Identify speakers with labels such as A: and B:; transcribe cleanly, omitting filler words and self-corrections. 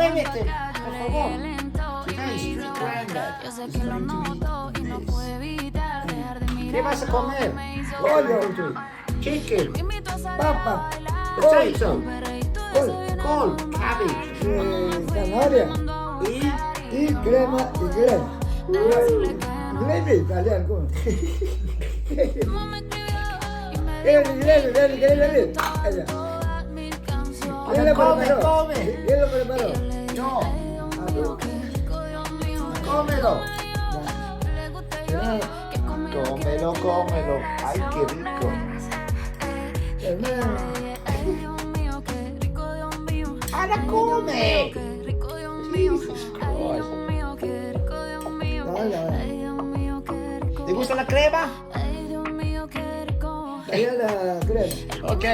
A: Atrévete, por favor. Today's Street Granddad is going to eat this. ¿Qué vas a comer?
B: Pollo,
A: Chicken,
B: papa,
A: potato,
B: col,
A: col, cabbage
B: zanahoria
A: y
B: y crema inglés. Inglés italiano. ¿Cómo? ¿Qué inglés? Allá. ¿Quién lo preparó?
A: come.
B: ¿Quién lo preparó?
A: yo.
B: Ah, tú.
A: Cómelo.
B: Ah,
A: Cómelo, cómelo. Ay, qué rico.
B: hermano.
A: ¡Ahora come!
B: Vaya, vaya.
A: ¿Te gusta la crema?
B: Allá la crema.
A: Ok.